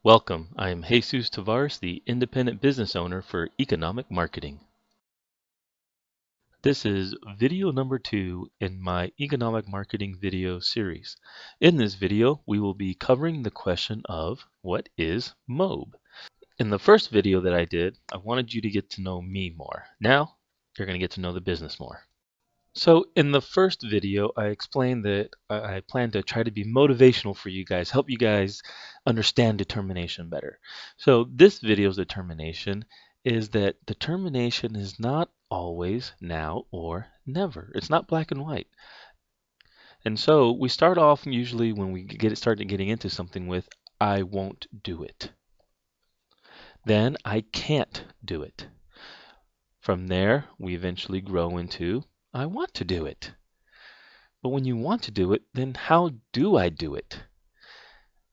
Welcome, I am Jesus Tavares, the independent business owner for economic marketing. This is video number 2 in my economic marketing video series. In this video, we will be covering the question of what is MOBE? In the first video that I did, I wanted you to get to know me more. Now, you're going to get to know the business more. So in the first video, I explained that I plan to try to be motivational for you guys, help you guys understand determination better. So this video's determination is that determination is not always now or never. It's not black and white. And so we start off usually when we start getting into something with I won't do it. Then I can't do it. From there, we eventually grow into I want to do it. But when you want to do it, then how do I do it?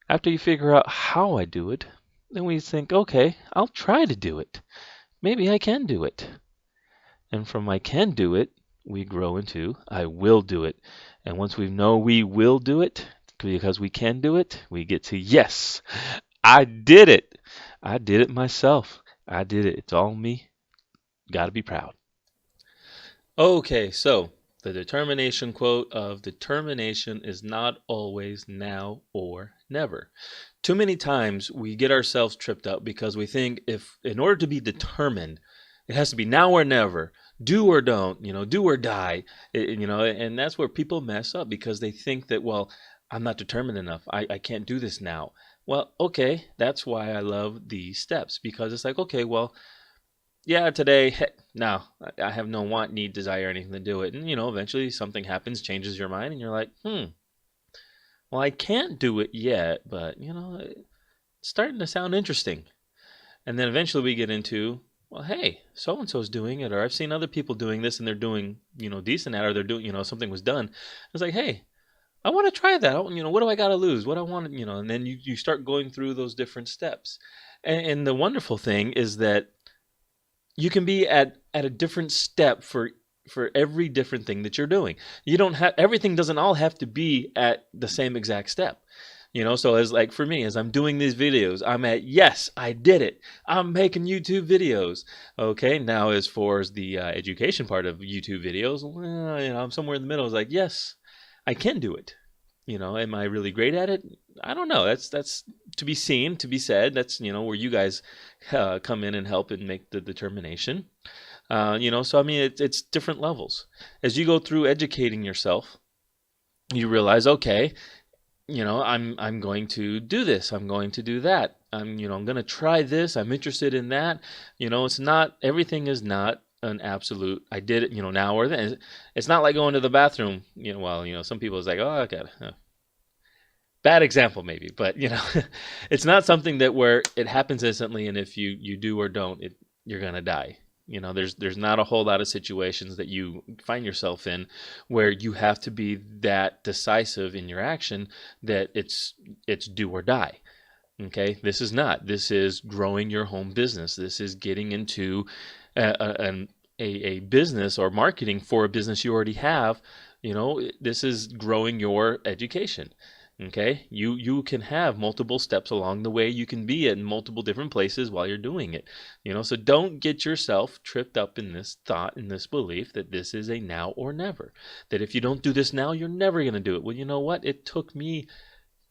After you figure out how I do it, then we think, okay, I'll try to do it. Maybe I can do it. And from I can do it, we grow into I will do it. And once we know we will do it, because we can do it, we get to yes, I did it. I did it myself. I did it. It's all me. Got to be proud. Okay, so the determination quote of determination is not always now or never. Too many times we get ourselves tripped up because we think if in order to be determined, it has to be now or never, do or don't, do or die, and that's where people mess up because they think that, well, I'm not determined enough. I can't do this now. Well, okay, that's why I love these steps because it's like, okay, well, yeah, today, no, I have no want, need, desire, anything to do it. And, eventually something happens, changes your mind, and you're like, well, I can't do it yet, but, it's starting to sound interesting. And then eventually we get into, well, hey, so-and-so's doing it, or I've seen other people doing this, and they're doing, decent at it, or they're doing, something was done. It's like, hey, I want to try that. What do I got to lose? What I want, and then you start going through those different steps. And the wonderful thing is that you can be at a different step for every different thing that you're doing. You don't have everything doesn't all have to be at the same exact step. So as like for me, as I'm doing these videos, I'm at yes, I did it. I'm making YouTube videos. Okay, now as far as the education part of YouTube videos, well, I'm somewhere in the middle. It's like yes, I can do it. Am I really great at it? I don't know. That's to be seen, to be said. That's where you guys come in and help and make the determination. So I mean, it's different levels. As you go through educating yourself, you realize, okay, I'm going to do this. I'm going to do that. I'm going to try this. I'm interested in that. It's not everything is not an absolute I did it now or then. It's not like going to the bathroom some people is like, oh, I got bad example maybe, but it's not something that where it happens instantly and if you do or don't you're gonna die. There's not a whole lot of situations that you find yourself in where you have to be that decisive in your action that it's do or die. Okay, this is growing your home business. This is getting into a business or marketing for a business you already have. This is growing your education. Okay, you can have multiple steps along the way. You can be in multiple different places while you're doing it. So don't get yourself tripped up in this thought, in this belief that this is a now or never. That if you don't do this now, you're never going to do it. Well, you know what? It took me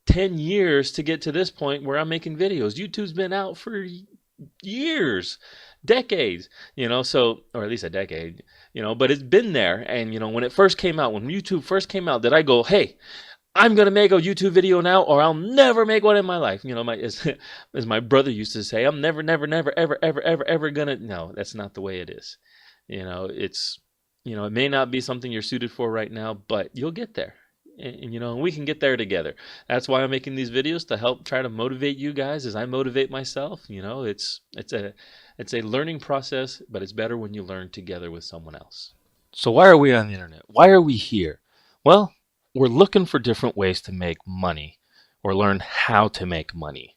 10 years to get to this point where I'm making videos. YouTube's been out for years, decades, so, or at least a decade, but it's been there. And, when it first came out, when YouTube first came out, did I go, hey, I'm going to make a YouTube video now or I'll never make one in my life? As my brother used to say, I'm never, ever going to. No, that's not the way it is. It's, it may not be something you're suited for right now, but you'll get there. And we can get there together. That's why I'm making these videos, to help try to motivate you guys as I motivate myself. It's a learning process, but it's better when you learn together with someone else. So why are we on the internet? Why are we here? Well, we're looking for different ways to make money or learn how to make money.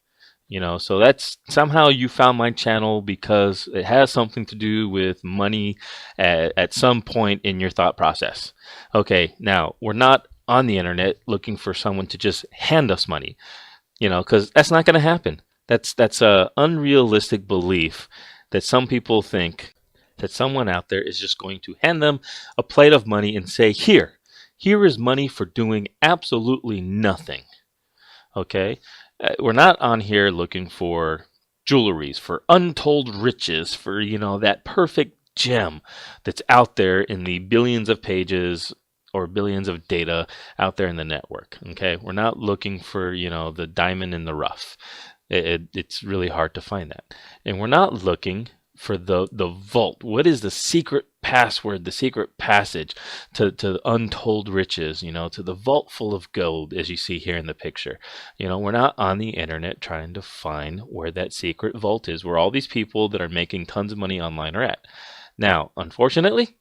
So that's somehow you found my channel because it has something to do with money at some point in your thought process. Okay, now we're not on the internet looking for someone to just hand us money, because that's not going to happen. That's a unrealistic belief that some people think that someone out there is just going to hand them a plate of money and say, here is money for doing absolutely nothing. Okay? We're not on here looking for jewelries, for untold riches, for, that perfect gem that's out there in the billions of pages or billions of data out there in the network. Okay? We're not looking for, the diamond in the rough. It's really hard to find that. And we're not looking for the vault. What is the secret password, the secret passage to untold riches, to the vault full of gold, as you see here in the picture? We're not on the internet trying to find where that secret vault is, where all these people that are making tons of money online are at. Now, unfortunately,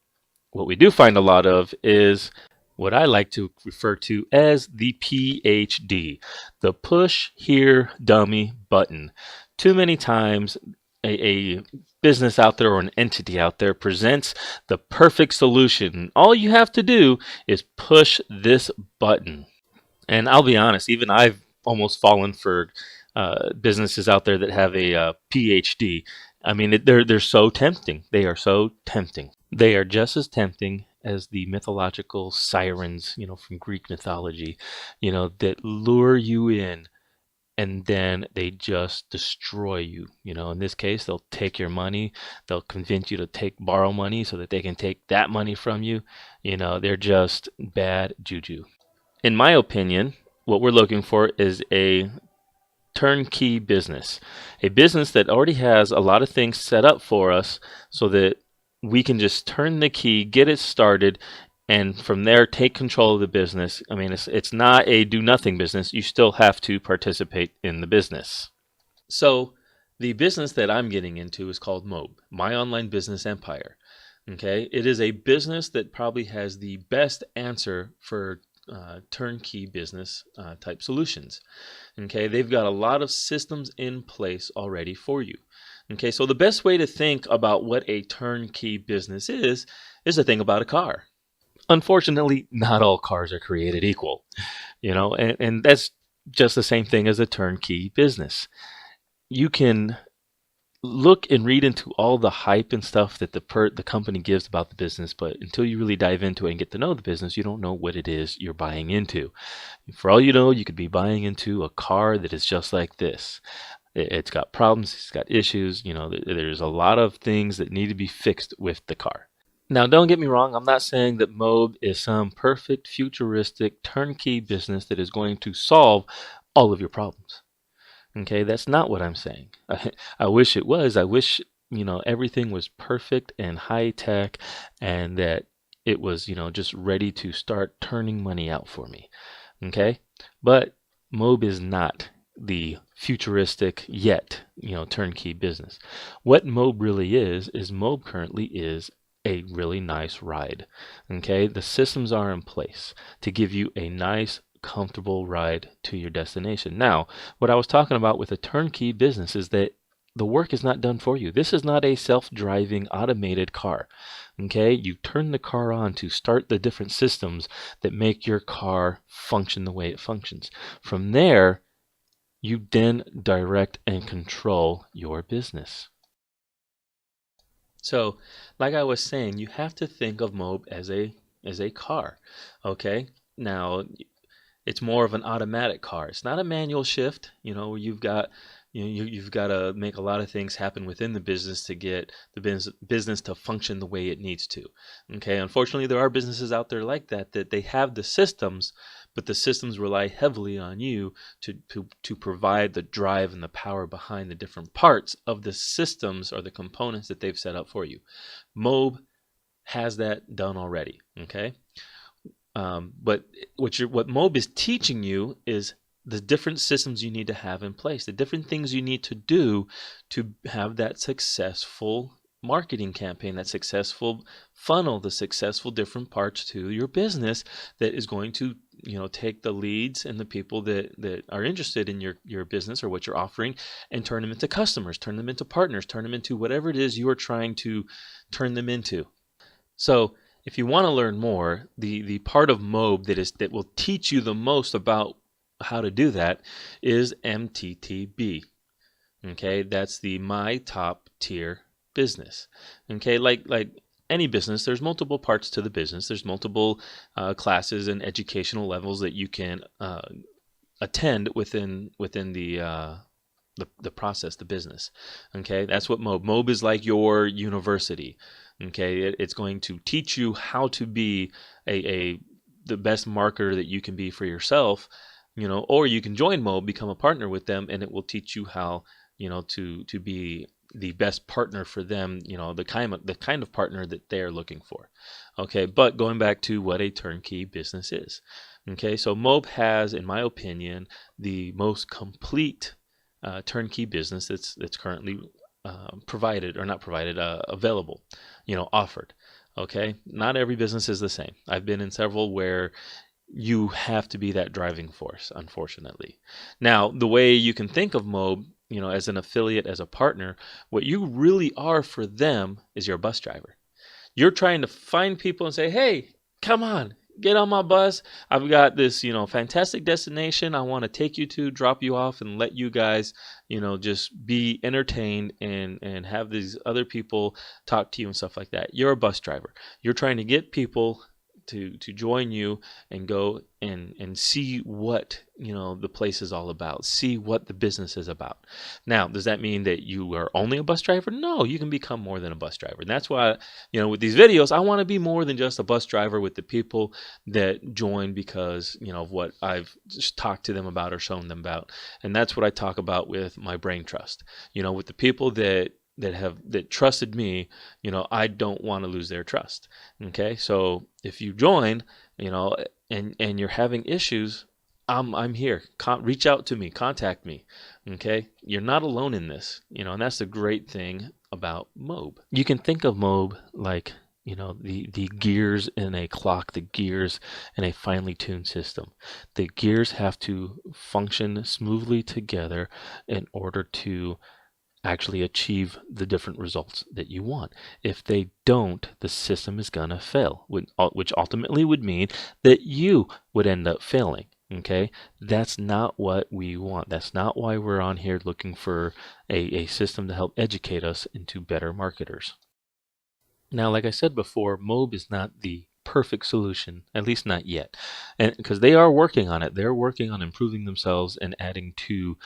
what we do find a lot of is what I like to refer to as the PhD, the push here dummy button. Too many times a business out there or an entity out there presents the perfect solution. All you have to do is push this button. And I'll be honest, even I've almost fallen for businesses out there that have a PhD. I mean, they're so tempting. They are so tempting. They are just as tempting as the mythological sirens, from Greek mythology, that lure you in and then they just destroy you. In this case, they'll take your money. They'll convince you to borrow money so that they can take that money from you. They're just bad juju. In my opinion, what we're looking for is a turnkey business, a business that already has a lot of things set up for us so that we can just turn the key, get it started, and from there take control of the business. I mean, it's not a do nothing business. You still have to participate in the business. So the business that I'm getting into is called MOBE, My Online Business Empire. Okay, it is a business that probably has the best answer for turnkey business type solutions. Okay, they've got a lot of systems in place already for you. Okay, so the best way to think about what a turnkey business is to think about a car. Unfortunately, not all cars are created equal, and that's just the same thing as a turnkey business. You can look and read into all the hype and stuff that the company gives about the business, but until you really dive into it and get to know the business, you don't know what it is you're buying into. For all you know, you could be buying into a car that is just like this. It's got problems, it's got issues, there's a lot of things that need to be fixed with the car. Now, don't get me wrong, I'm not saying that MOBE is some perfect, futuristic, turnkey business that is going to solve all of your problems. Okay, that's not what I'm saying. I wish it was. I wish, everything was perfect and high tech and that it was, just ready to start turning money out for me. Okay, but MOBE is not the futuristic yet, turnkey business. What MOBE really is MOBE currently is a really nice ride. Okay, the systems are in place to give you a nice, comfortable ride to your destination. Now, what I was talking about with a turnkey business is that the work is not done for you. This is not a self-driving automated car. Okay, you turn the car on to start the different systems that make your car function the way it functions. From there, you then direct and control your business. So, like I was saying, you have to think of MOBE as a car. Okay? Now, it's more of an automatic car. It's not a manual shift. You've got you've got to make a lot of things happen within the business to get the business to function the way it needs to. Okay? Unfortunately, there are businesses out there like that they have the systems, but the systems rely heavily on you to provide the drive and the power behind the different parts of the systems or the components that they've set up for you. MOBE has that done already. Okay? But what MOBE is teaching you is the different systems you need to have in place, the different things you need to do to have that successful marketing campaign, that successful funnel, the successful different parts to your business that is going to take the leads and the people that are interested in your business or what you're offering and turn them into customers, turn them into partners, turn them into whatever it is you are trying to turn them into. So if you want to learn more, the part of MOBE that will teach you the most about how to do that is MTTB. Okay, that's the my top tier business. Okay, like any business, there's multiple parts to the business. There's multiple classes and educational levels that you can attend within the process, the business. Okay, that's what MOBE. MOBE is like your university. Okay, it's going to teach you how to be a the best marketer that you can be for yourself. Or you can join MOBE, become a partner with them, and it will teach you how to be the best partner for them. The kind of partner that they're looking for. Okay, but going back to what a turnkey business is. Okay, so MOBE has, in my opinion, the most complete turnkey business that's currently provided, or not provided, available, offered. Okay, not every business is the same. I've been in several where you have to be that driving force, unfortunately. Now, the way you can think of MOBE, as an affiliate, as a partner, what you really are for them is your bus driver. You're trying to find people and say, hey, come on, get on my bus. I've got this, fantastic destination I want to take you to, drop you off, and let you guys, just be entertained and have these other people talk to you and stuff like that. You're a bus driver. You're trying to get people to join you and go and see what the place is all about, see what the business is about. Now, does that mean that you are only a bus driver? No, you can become more than a bus driver. And that's why with these videos, I want to be more than just a bus driver with the people that join because of what I've just talked to them about or shown them about. And that's what I talk about with my brain trust. With the people that trusted me, I don't want to lose their trust. Okay, so if you join, and you're having issues, I'm here. Reach out to me, contact me. Okay, you're not alone in this. And that's the great thing about MOBE. You can think of MOBE like the gears in a clock, the gears in a finely tuned system. The gears have to function smoothly together in order to actually achieve the different results that you want. If they don't, the system is going to fail, which ultimately would mean that you would end up failing. Okay, that's not what we want. That's not why we're on here looking for a system to help educate us into better marketers. Now, like I said before, MOBE is not the perfect solution, at least not yet. And because they are working on it, they're working on improving themselves and adding to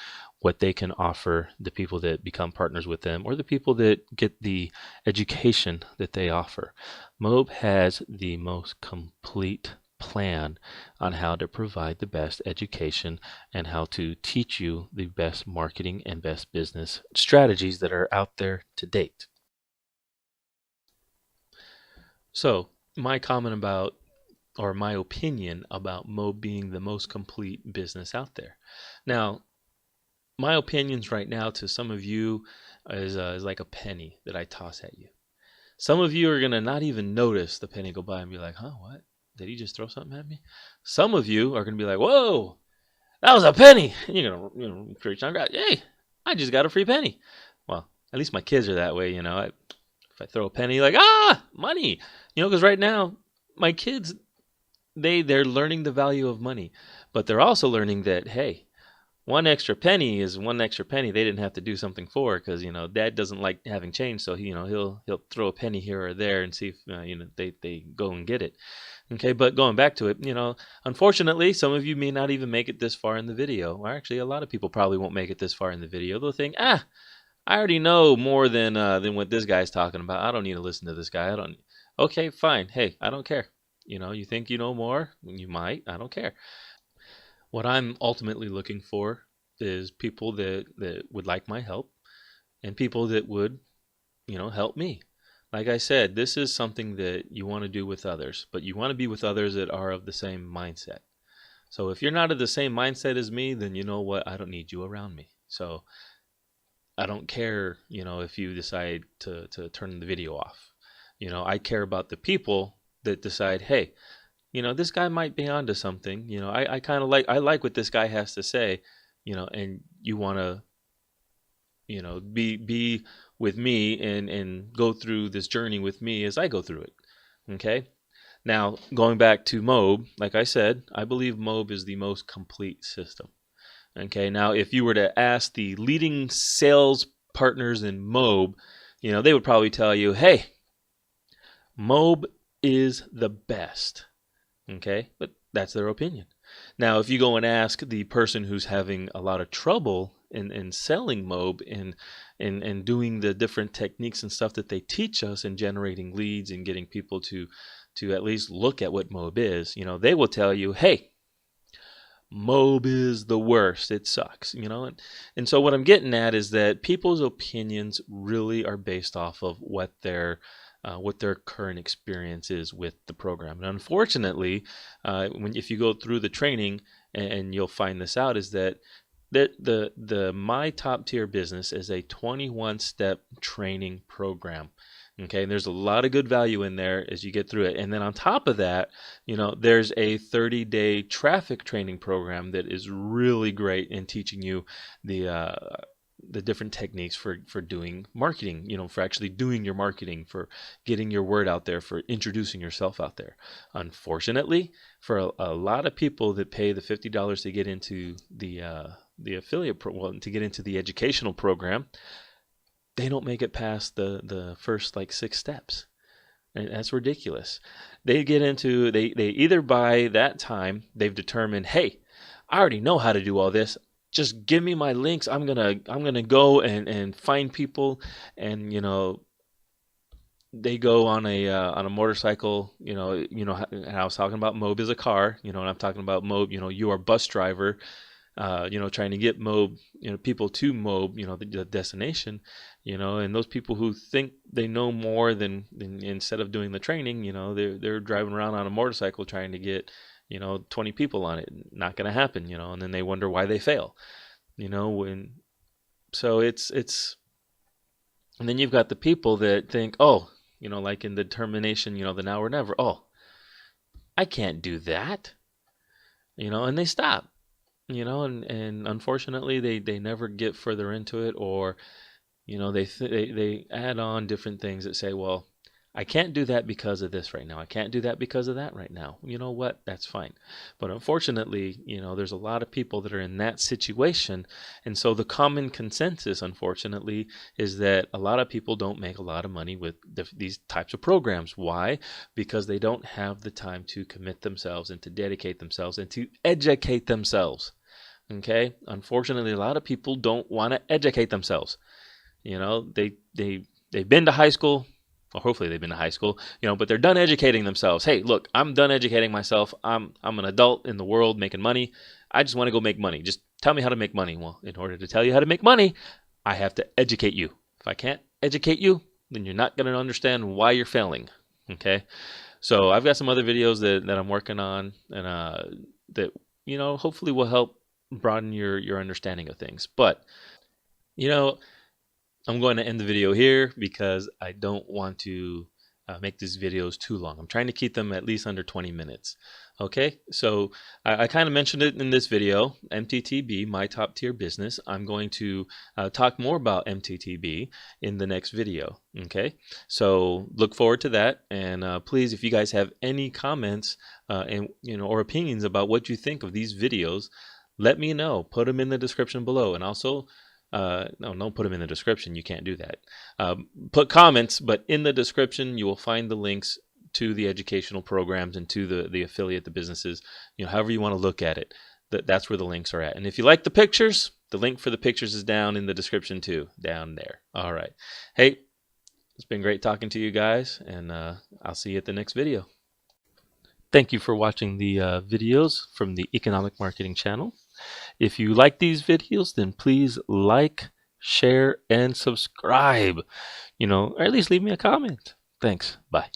what they can offer the people that become partners with them or the people that get the education that they offer. MOBE has the most complete plan on how to provide the best education and how to teach you the best marketing and best business strategies that are out there to date. So, my comment about, or my opinion about MOBE being the most complete business out there. Now, my opinions right now to some of you is like a penny that I toss at you. Some of you are going to not even notice the penny go by and be like, huh, what? Did he just throw something at me? Some of you are going to be like, whoa, that was a penny. And you're going to reach on, hey, I just got a free penny. Well, at least my kids are that way, if I throw a penny, like, money, because right now my kids, they're learning the value of money, but they're also learning that, hey, one extra penny is one extra penny they didn't have to do something for, because dad doesn't like having change, so he'll throw a penny here or there and see if they go and get it. Okay, but going back to it, unfortunately, some of you may not even make it this far in the video, or actually a lot of people probably won't make it this far in the video. They'll think, I already know more than what this guy's talking about. I don't need to listen to this guy. I don't. Okay, fine. Hey, I don't care. You think you know more? You might. I don't care. What I'm ultimately looking for is people that would like my help and people that would, help me. Like I said, this is something that you want to do with others, but you want to be with others that are of the same mindset. So if you're not of the same mindset as me, then you know what? I don't need you around me. So I don't care, if you decide to turn the video off. I care about the people that decide, hey, this guy might be onto something. I kind of like what this guy has to say, and you want to, be with me and go through this journey with me as I go through it. Okay. Now, going back to MOBE, like I said, I believe MOBE is the most complete system. Okay, now if you were to ask the leading sales partners in MOBE, they would probably tell you, hey, MOBE is the best. Okay, but that's their opinion. Now, if you go and ask the person who's having a lot of trouble in selling MOBE and doing the different techniques and stuff that they teach us in generating leads and getting people to at least look at what MOBE is, they will tell you, hey, MOBE is the worst. It sucks, and so what I'm getting at is that people's opinions really are based off of what their current experience is with the program. And unfortunately, if you go through the training, and you'll find this out, is that the My Top Tier Business is a 21-step training program. Okay, and there's a lot of good value in there as you get through it. And then on top of that, there's a 30-day traffic training program that is really great in teaching you the different techniques for doing marketing, for actually doing your marketing, for getting your word out there, for introducing yourself out there. Unfortunately, for a lot of people that pay the $50 to get into the affiliate, to get into the educational program, they don't make it past the first 6 steps. And that's ridiculous. They get into, they either by that time they've determined, hey, I already know how to do all this. Just give me my links. I'm gonna go and find people, and they go on a motorcycle. How I was talking about MOBE is a car. And I'm talking about MOBE. You are a bus driver. Trying to get MOBE, people to MOBE, the destination, and those people who think they know more than instead of doing the training, they're driving around on a motorcycle trying to get 20 people on it. Not going to happen, and then they wonder why they fail, so it's, and then you've got the people that think, oh, like in the determination, the now or never, oh, I can't do that, and they stop, and unfortunately they never get further into it, or, they add on different things that say, well, I can't do that because of this right now. I can't do that because of that right now. You know what? That's fine. But unfortunately, there's a lot of people that are in that situation. And so the common consensus, unfortunately, is that a lot of people don't make a lot of money with these types of programs. Why? Because they don't have the time to commit themselves and to dedicate themselves and to educate themselves. Okay? Unfortunately, a lot of people don't want to educate themselves. They've been to high school. Well, hopefully they've been to high school, but they're done educating themselves. Hey, look, I'm done educating myself. I'm an adult in the world making money. I just want to go make money. Just tell me how to make money. Well, in order to tell you how to make money, I have to educate you. If I can't educate you, then you're not going to understand why you're failing. Okay? So I've got some other videos that I'm working on, and that, hopefully will help broaden your understanding of things. But, I'm going to end the video here because I don't want to make these videos too long. I'm trying to keep them at least under 20 minutes. Okay, so I kind of mentioned it in this video, MTTB, My Top Tier Business. I'm going to talk more about MTTB in the next video. Okay, so look forward to that. And please, if you guys have any comments and or opinions about what you think of these videos, let me know. Put them in the description below. And also, no, don't put them in the description. You can't do that. Put comments, but in the description you will find the links to the educational programs and to the affiliate, the businesses, however you want to look at it. That's where the links are at. And if you like the pictures, the link for the pictures is down in the description too, down there. All right. Hey, it's been great talking to you guys, and I'll see you at the next video. Thank you for watching the videos from the Economic Marketing channel. If you like these videos, then please like, share, and subscribe, or at least leave me a comment. Thanks. Bye.